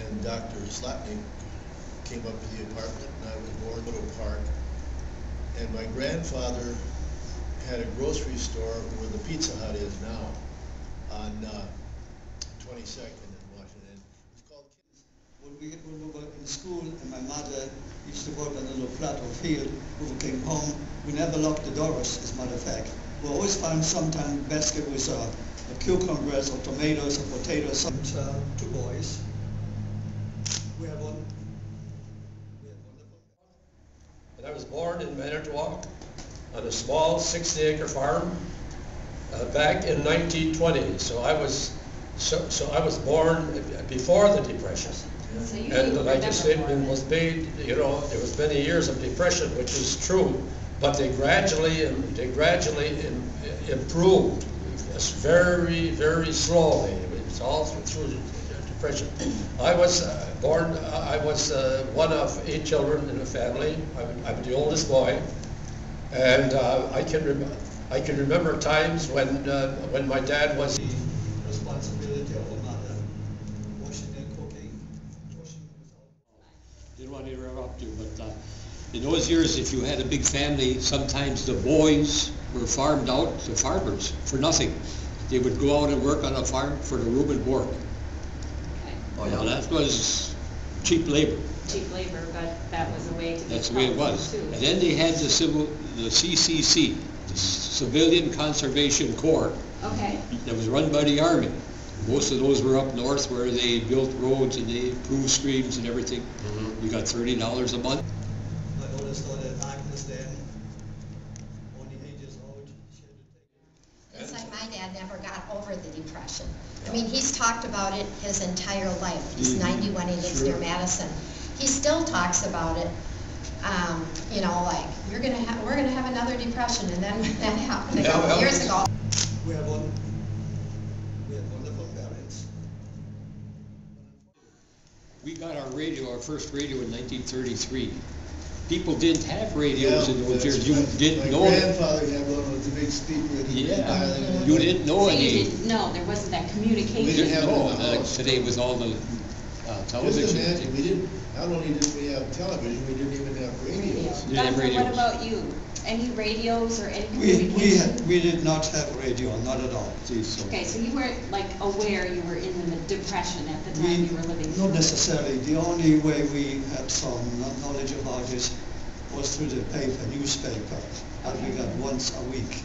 and Dr. Slotnick came up to the apartment, and I was born in Little Park. And my grandfather had a grocery store where the Pizza Hut is now, on 22nd in Washington. It's called Kids. When we were in school, and my mother used to work on a little flat or field, when we came home, we never locked the doors, as a matter of fact. We always found sometime basket with cucumbers or tomatoes or potatoes. Two boys. We have one. And I was born in Manitowoc on a small 60-acre farm back in 1920. So I was born before the Depression. So And the legislation was made, there was many years of depression, which is true, but they gradually improved. It's very, very slowly. It's all through the depression. I was one of 8 children in a family. I'm the oldest boy, and I can remember times when my dad was The responsibility of a mother, washing and cooking, Didn't want to interrupt you, but in those years, if you had a big family, sometimes the boys were farmed out to farmers for nothing. They would go out and work on a farm for the room and board. Okay. Oh, yeah. That was cheap labor. Cheap labor, but that was a way to get That's the way it was. too. And then they had the CCC, the Civilian Conservation Corps, Okay. that was run by the Army. Most of those were up north where they built roads and they improved streams and everything. We got $30 a month. my oldest daughter Agnes then, only 8 years old. She had to take it. It's like my dad never got over the Depression. I mean, he's talked about it his entire life. He's 91, he lives near Madison. He still talks about it, like, we're gonna have another Depression, and then that happened a couple years ago. We have wonderful parents. We got our first radio in 1933. People didn't have radios in those years. You didn't know. My grandfather had one with the big speaker, and he Yeah, dialing you in. didn't know So you any. didn't know, there wasn't that communication. We didn't have No, it in the house. today with all the Just television. imagine, we didn't, not only didn't we have television, we didn't even have radios. Didn't have Doctor, what radios. about you? Any radios or any communication? We did not have radio, not at all. Okay, so you weren't like aware you were in the Depression at the time you were living through Not it. necessarily. The only way we had some knowledge about this was through the newspaper, that we got once a week.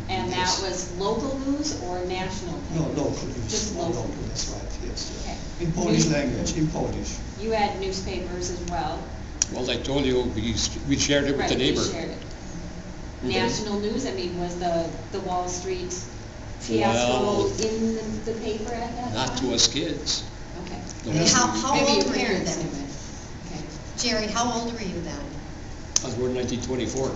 And that was local news or national? No, local news. Just More local. that's right, yes. Okay. In Polish News- language, in Polish. You had newspapers as well? Well, I told you, we shared it with Right, the you neighbor. shared it. National news, I mean, was the Wall Street fiasco Well, in the paper at that time? Not to us kids. Okay. The Yes. How Maybe old your were you parents then? knew it. Okay. Jerry, how old were you then? I was born in 1924.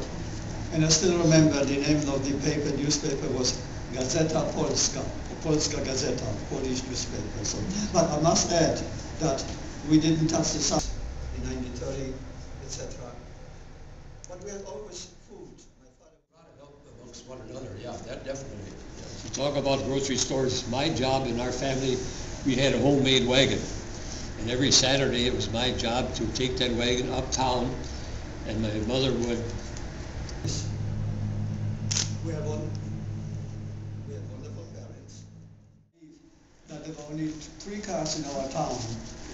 And I still remember the name of the newspaper was Gazeta Polska, Polska Gazeta, Polish newspaper. So, but I must add that we didn't touch the sun in 1930, etc. But we had always food. My father Try to help amongst one another, yeah, that definitely. You talk about grocery stores, my job in our family, we had a homemade wagon. And every Saturday, it was my job to take that wagon uptown, and my mother would. We have wonderful parents. That there were only 3 cars in our town.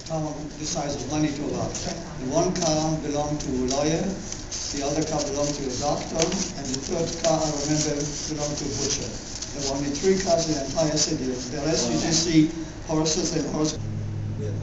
The town decides money to lot. And 1 car belonged to a lawyer, the other car belonged to a doctor, and the 3rd car, I remember, belonged to a butcher. There were only 3 cars in the entire city. The rest you just see horses and horses. We have